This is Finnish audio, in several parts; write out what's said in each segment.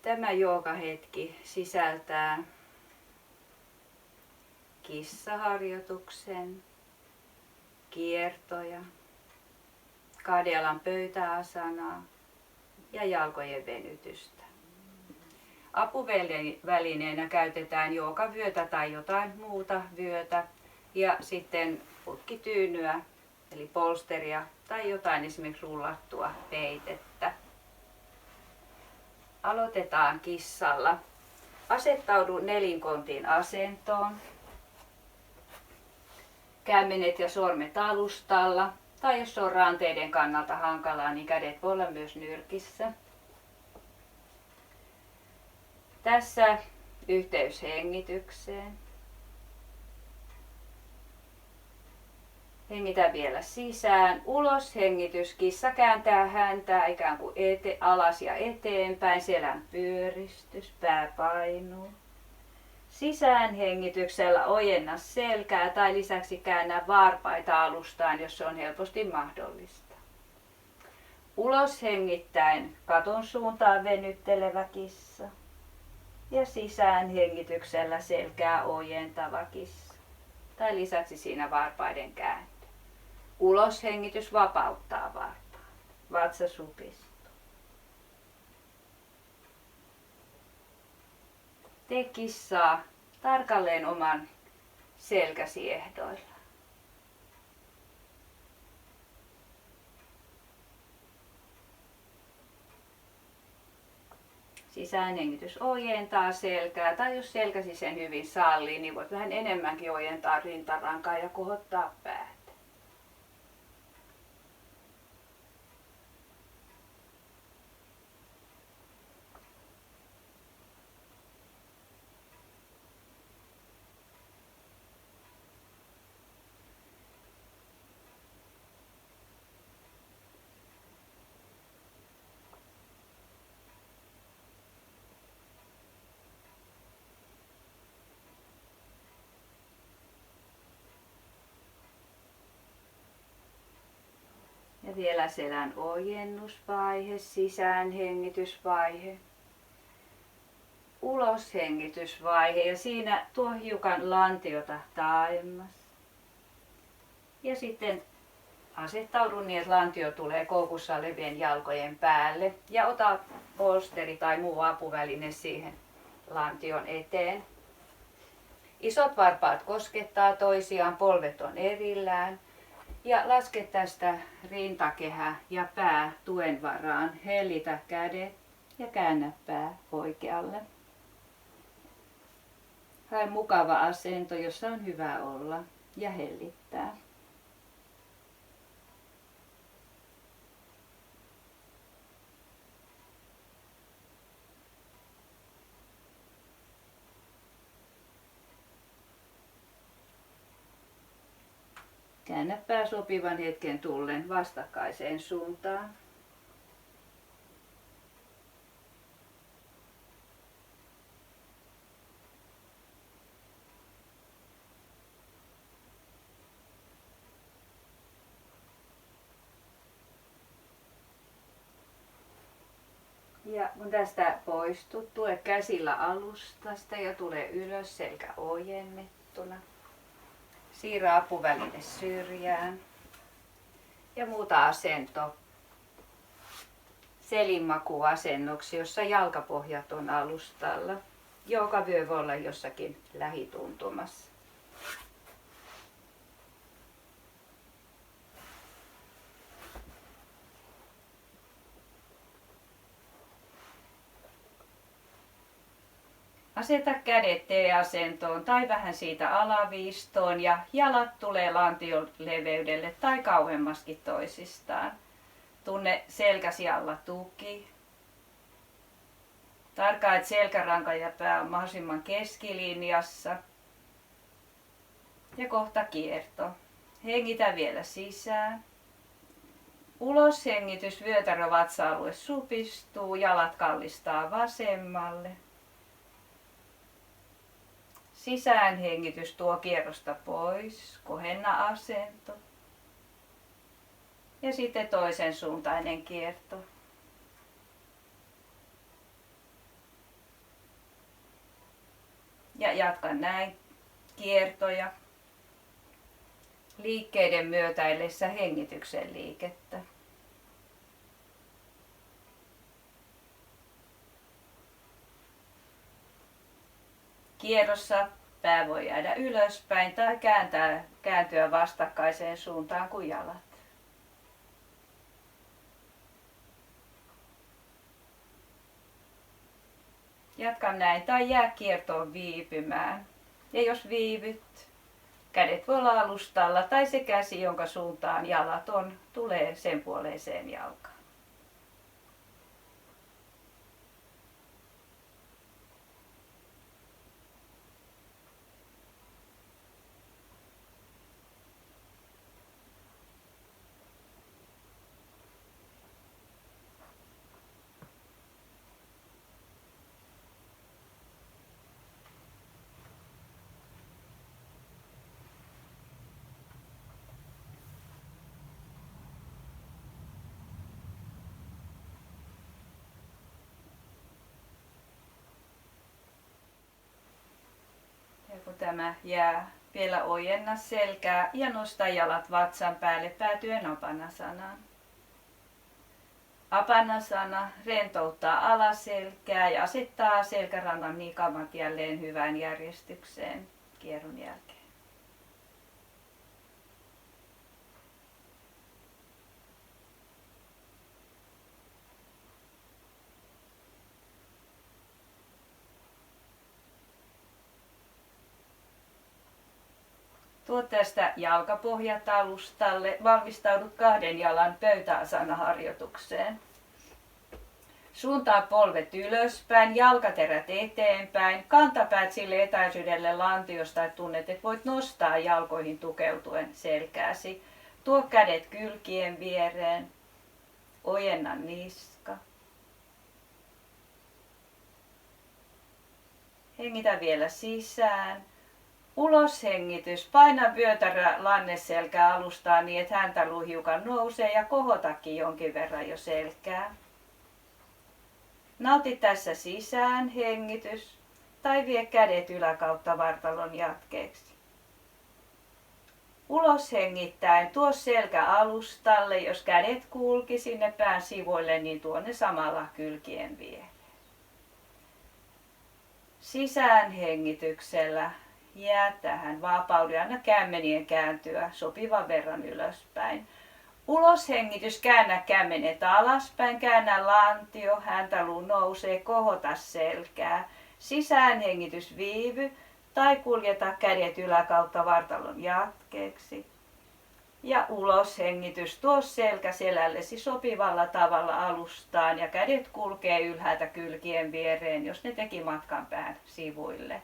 Tämä joogahetki sisältää kissaharjoituksen, kiertoja, Kadjalan pöytäasanaa ja jalkojen venytystä. Apuvälineenä käytetään joogavyötä tai jotain muuta vyötä ja sitten putkityynyä eli polsteria tai jotain esimerkiksi rullattua peitettä. Aloitetaan kissalla. Asettaudu nelinkontin asentoon. Kämmenet ja sormet alustalla, tai jos on ranteiden kannalta hankalaa, niin kädet voi olla myös nyrkissä. Tässä yhteys hengitykseen. Hengitä vielä sisään. Ulos hengitys. Kissa kääntää häntää ikään kuin alas ja eteenpäin. Selän pyöristys. Pää painuu. Sisään hengityksellä ojenna selkää tai lisäksi käännä varpaita alustaan, jos se on helposti mahdollista. Ulos hengittäen katon suuntaan venyttelevä kissa. Ja sisään hengityksellä selkää ojentava kissa. Tai lisäksi siinä varpaiden kääntö. Ulos hengitys vapauttaa varpaat. Vatsa supistuu. Tee kissaa tarkalleen oman selkäsi ehdoilla. Sisäänhengitys ojentaa selkää, tai jos selkäsi sen hyvin sallii, niin voit vähän enemmänkin ojentaa rintarankaa ja kohottaa päätä. Ja vielä selän ojennusvaihe, sisäänhengitysvaihe, uloshengitysvaihe ja siinä tuo hiukan lantiota taaemmas. Ja sitten asettaudu niin, että lantio tulee koukussa olevien jalkojen päälle ja ota polsteri tai muu apuväline siihen lantion eteen. Isot varpaat koskettaa toisiaan, polvet on erillään. Ja laske tästä rintakehä ja pää tuen varaan. Hellitä kädet ja käännä pää oikealle. Hae mukava asento, jossa on hyvä olla ja hellittää. Käännä pää sopivan hetken tullen vastakkaiseen suuntaan. Ja kun tästä poistut, tule käsillä alustasta ja tule ylös selkä ojennettuna. Siirrä apuväline syrjään ja muuta asento selinmakuasennoksi, jossa jalkapohjat on alustalla. Joogavyö voi olla jossakin lähituntumassa. Aseta kädet T-asentoon tai vähän siitä alaviistoon ja jalat tulee lantion leveydelle tai kauemmaskin toisistaan. Tunne selkäsi alla tuki. Tarkkaa, että selkäranka ja pää on mahdollisimman keskilinjassa. Ja kohta kierto. Hengitä vielä sisään. Ulos hengitys, vyötärö vatsa-alue supistuu, jalat kallistaa vasemmalle. Sisäänhengitys tuo kierrosta pois, kohenna asento. Ja sitten toisen suuntainen kierto. jatka näin kiertoja liikkeiden myötäillessä hengityksen liikettä. Kierrossa pää voi jäädä ylöspäin tai kääntyä vastakkaiseen suuntaan kuin jalat. Jatka näin tai jää kiertoon viipymään. Ja jos viivyt, kädet voi olla alustalla tai se käsi, jonka suuntaan jalat on, tulee sen puoleiseen jalkaan. Ja kun tämä jää, vielä ojenna selkää ja nosta jalat vatsan päälle päätyen apanasanaan. Apanasana rentouttaa alaselkää ja asettaa selkärangan nikamat jälleen hyvään järjestykseen kierron jälkeen. Tuo tästä jalkapohjat alustalle, valmistaudut 2 jalan pöytäasana-harjoitukseen. Suuntaa polvet ylöspäin, jalkaterät eteenpäin, kantapäät sille etäisyydelle lantiosta, että tunnet, että voit nostaa jalkoihin tukeutuen selkääsi. Tuo kädet kylkien viereen, ojenna niska. Hengitä vielä sisään. Uloshengitys. Paina vyötärö lanneselkää alustaa niin, että häntäluu hiukan nousee ja kohotakin jonkin verran jo selkää. Nauti tässä sisään hengitys tai vie kädet yläkautta vartalon jatkeeksi. Ulos hengittäen tuo selkä alustalle, jos kädet kulki sinne pään sivuille, niin tuo ne samalla kylkien viereen. Sisään hengityksellä jää tähän vapauden, anna kämmenien kääntyä sopivan verran ylöspäin. Uloshengitys, käännä kämmenet alaspäin, käännä lantio, häntäluu nousee, kohota selkää. Sisäänhengitys, viivy tai kuljeta kädet yläkautta vartalon jatkeeksi. Ja uloshengitys, tuo selkä selällesi sopivalla tavalla alustaan ja kädet kulkee ylhäältä kylkien viereen, jos ne teki matkan pään sivuille.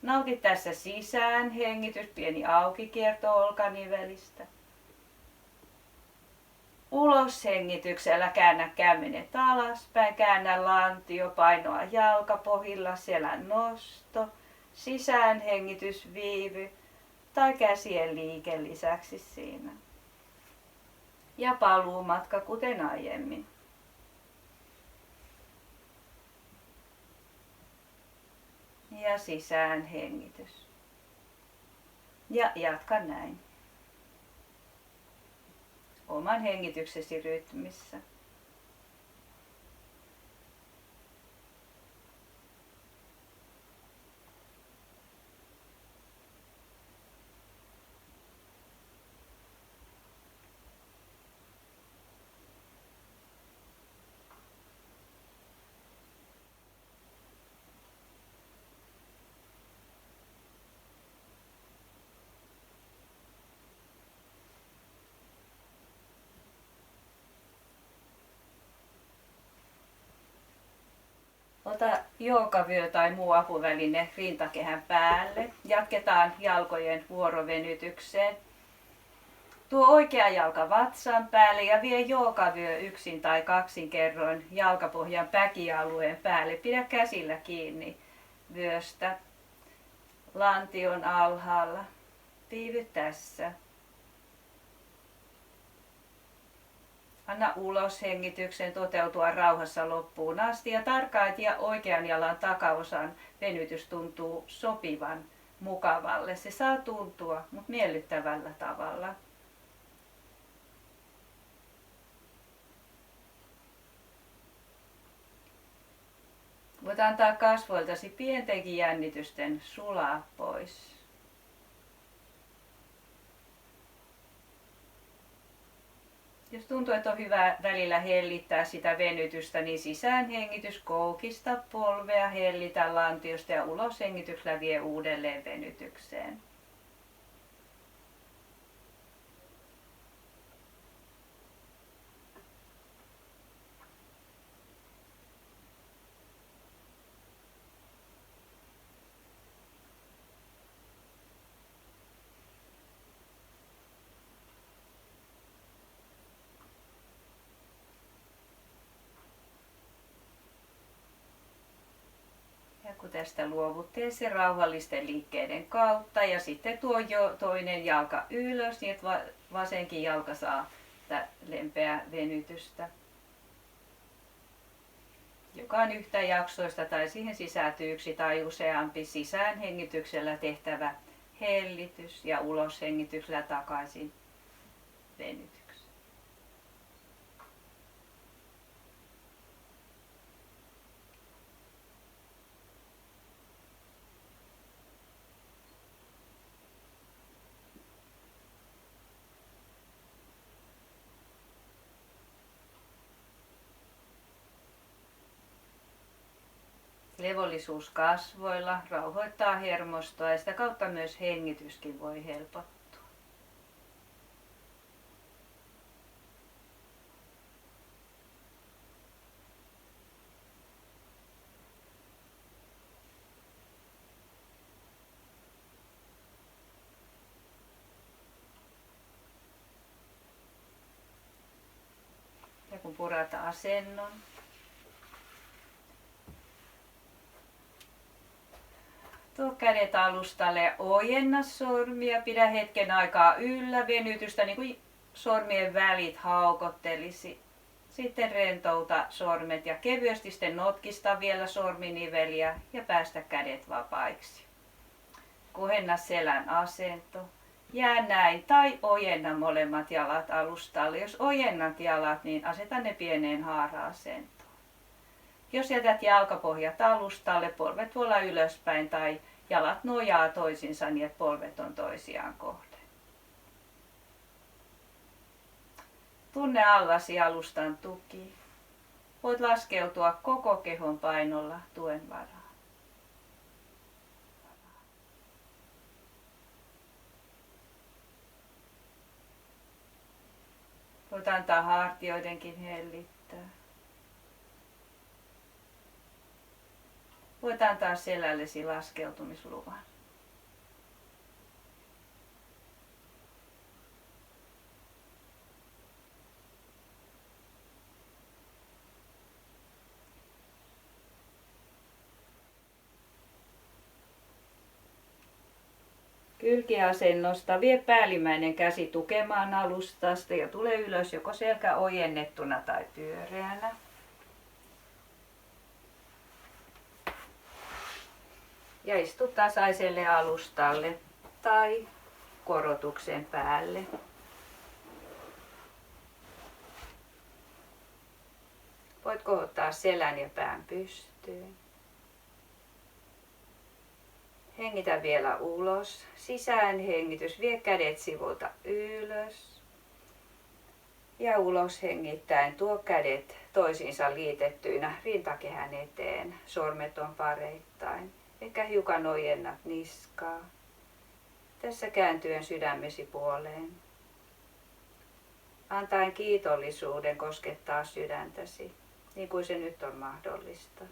Nauti tässä sisäänhengitys, pieni aukikierto olkanivelistä. Uloshengityksellä käännä kämmenet alaspäin, käännä lantio, painoa jalkapohjilla, selän nosto, sisäänhengitys, viivy tai käsien liike lisäksi siinä. Ja paluumatka kuten aiemmin. Ja sisäänhengitys. Ja jatka näin. Oman hengityksesi rytmissä. Ota joogavyö tai muu apuväline rintakehän päälle. Jatketaan jalkojen vuorovenytykseen. Tuo oikea jalka vatsan päälle ja vie joogavyö yksin tai kaksin kerroin jalkapohjan päkialueen päälle. Pidä käsillä kiinni vyöstä. Lantion alhaalla. Viivy tässä. Anna uloshengityksen toteutua rauhassa loppuun asti ja tarkkaan ja oikean jalan takaosan venytys tuntuu sopivan mukavalle. Se saa tuntua, mutta miellyttävällä tavalla. Voit antaa kasvoiltasi pientenkin jännitysten sulaa pois. Jos tuntuu, että on hyvä välillä hellittää sitä venytystä, niin sisäänhengitys koukista polvea, hellitä lantiosta ja uloshengityksellä vie uudelleen venytykseen. Ja kun tästä luovutteen se rauhallisten liikkeiden kautta ja sitten tuo jo toinen jalka ylös, niin että vasenkin jalka saa lempeää venytystä, joka on yhtä jaksoista tai siihen sisältyy yksi tai useampi sisäänhengityksellä tehtävä hellitys ja uloshengityksellä takaisin venytys. Levollisuus kasvoilla rauhoittaa hermostoa ja sitä kautta myös hengityskin voi helpottua. Ja kun purat asennon, tuo kädet alustalle ja ojenna sormia, pidä hetken aikaa yllä venytystä, niin kuin sormien välit haukottelisi. Sitten rentouta sormet ja kevyesti sitten notkista vielä sorminiveliä ja päästä kädet vapaiksi. Kohenna selän asento. Jää näin tai ojenna molemmat jalat alustalle. Jos ojennat jalat, niin aseta ne pieneen haara-asentoon. Jos jätät jalkapohjat alustalle, polvet tuolla ylöspäin tai jalat nojaa toisinsa niin, että polvet on toisiaan kohden. Tunne allasi alustan tuki. Voit laskeutua koko kehon painolla tuen varaan. Voit antaa hartioidenkin hellittää. Voit antaa selällesi laskeutumisluvan. Kylkiasennosta vie päällimmäinen käsi tukemaan alustasta ja tule ylös joko selkä ojennettuna tai pyöreänä. Ja istu tasaiselle alustalle tai korotuksen päälle. Voit kohottaa selän ja pään pystyyn. Hengitä vielä ulos. Sisäänhengitys. Vie kädet sivulta ylös. Ja ulos hengittäen tuo kädet toisiinsa liitettyinä rintakehän eteen. Sormet on pareittain. Ehkä hiukan ojennat niskaa. Tässä kääntyen sydämesi puoleen. Antaen kiitollisuuden koskettaa sydäntäsi, niin kuin se nyt on mahdollista.